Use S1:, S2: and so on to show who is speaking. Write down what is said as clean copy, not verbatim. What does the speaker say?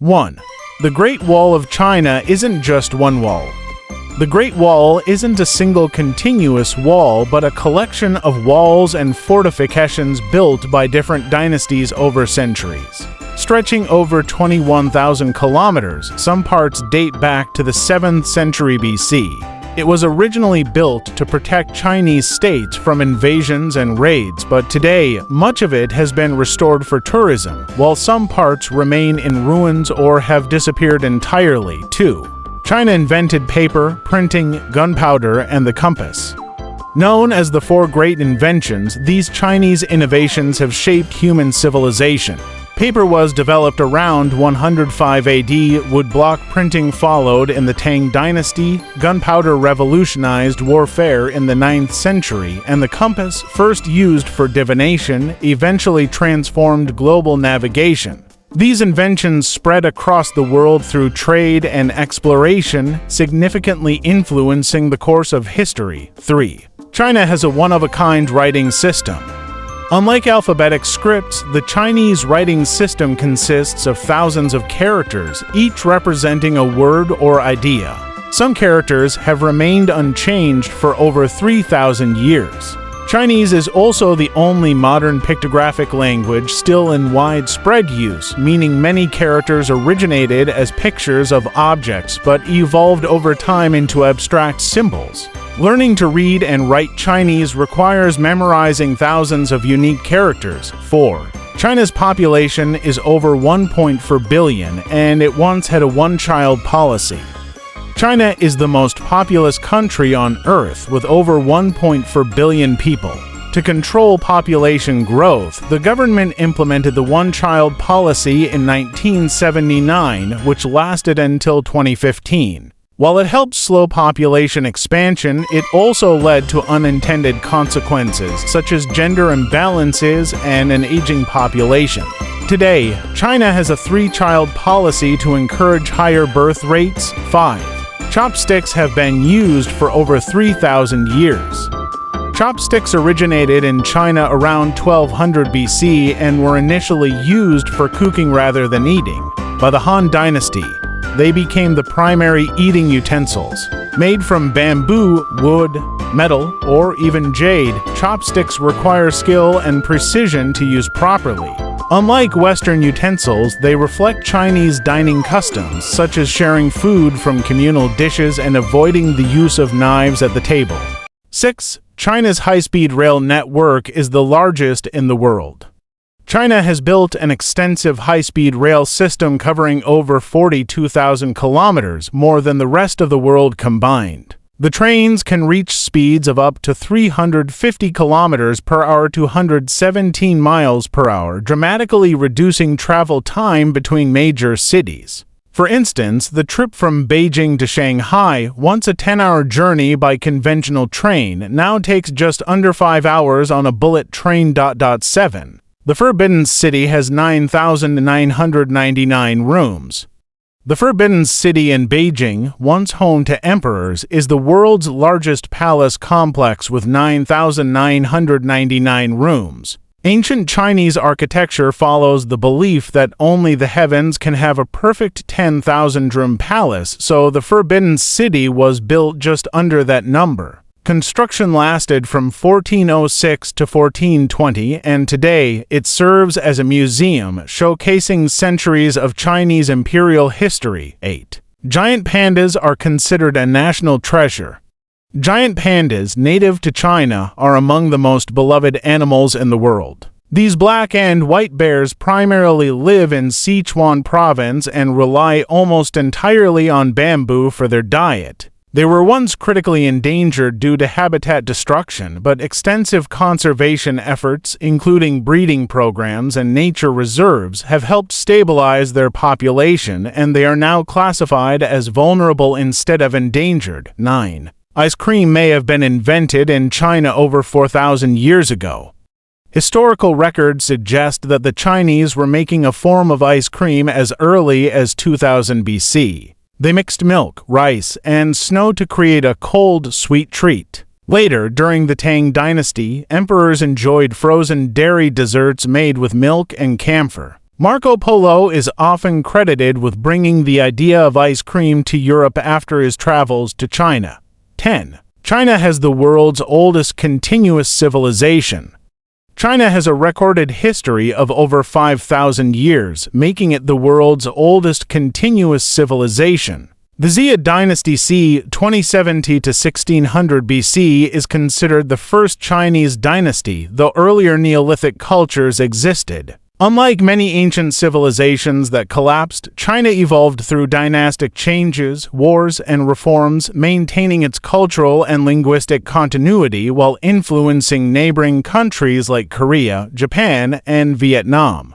S1: 1. The Great Wall of China isn't just one wall. The Great Wall isn't a single continuous wall, but a collection of walls and fortifications built by different dynasties over centuries. Stretching over 21,000 kilometers, some parts date back to the 7th century BC. It was originally built to protect Chinese states from invasions and raids, but today, much of it has been restored for tourism, while some parts remain in ruins or have disappeared entirely. 2. China invented paper, printing, gunpowder, and the compass. Known as the Four Great Inventions, these Chinese innovations have shaped human civilization. Paper was developed around 105 AD, woodblock printing followed in the Tang Dynasty, gunpowder revolutionized warfare in the 9th century, and the compass, first used for divination, eventually transformed global navigation. These inventions spread across the world through trade and exploration, significantly influencing the course of history. 3. China has a one-of-a-kind writing system. Unlike alphabetic scripts, the Chinese writing system consists of thousands of characters, each representing a word or idea. Some characters have remained unchanged for over 3,000 years. Chinese is also the only modern pictographic language still in widespread use, meaning many characters originated as pictures of objects but evolved over time into abstract symbols. Learning to read and write Chinese requires memorizing thousands of unique characters. 4. China's population is over 1.4 billion, and it once had a one-child policy. China is the most populous country on Earth, with over 1.4 billion people. To control population growth, the government implemented the one-child policy in 1979, which lasted until 2015. While it helped slow population expansion, it also led to unintended consequences, such as gender imbalances and an aging population. Today, China has a three-child policy to encourage higher birth rates. 5. Chopsticks have been used for over 3,000 years. Chopsticks originated in China around 1200 BC and were initially used for cooking rather than eating. By the Han Dynasty, they became the primary eating utensils. Made from bamboo, wood, metal, or even jade, chopsticks require skill and precision to use properly. Unlike Western utensils, they reflect Chinese dining customs, such as sharing food from communal dishes and avoiding the use of knives at the table. 6. China's high-speed rail network is the largest in the world. China has built an extensive high-speed rail system covering over 42,000 kilometers, more than the rest of the world combined. The trains can reach speeds of up to 350 kilometers per hour to 117 miles per hour, dramatically reducing travel time between major cities. For instance, the trip from Beijing to Shanghai, once a 10-hour journey by conventional train, now takes just under 5 hours on a bullet train. 7. The Forbidden City has 9,999 rooms. The Forbidden City in Beijing, once home to emperors, is the world's largest palace complex with 9,999 rooms. Ancient Chinese architecture follows the belief that only the heavens can have a perfect 10,000-room palace, so the Forbidden City was built just under that number. Construction lasted from 1406 to 1420, and today it serves as a museum showcasing centuries of Chinese imperial history. 8. Giant pandas are considered a national treasure. Giant pandas, native to China, are among the most beloved animals in the world. These black and white bears primarily live in Sichuan province and rely almost entirely on bamboo for their diet. They were once critically endangered due to habitat destruction, but extensive conservation efforts, including breeding programs and nature reserves, have helped stabilize their population, and they are now classified as vulnerable instead of endangered. 9. Ice cream may have been invented in China over 4,000 years ago. Historical records suggest that the Chinese were making a form of ice cream as early as 2000 BC. They mixed milk, rice, and snow to create a cold, sweet treat. Later, during the Tang Dynasty, emperors enjoyed frozen dairy desserts made with milk and camphor. Marco Polo is often credited with bringing the idea of ice cream to Europe after his travels to China. 10. China has the world's oldest continuous civilization. China has a recorded history of over 5,000 years, making it the world's oldest continuous civilization. The Xia dynasty c. 2070 to 1600 BC is considered the first Chinese dynasty, though earlier Neolithic cultures existed. Unlike many ancient civilizations that collapsed, China evolved through dynastic changes, wars, and reforms, maintaining its cultural and linguistic continuity while influencing neighboring countries like Korea, Japan, and Vietnam.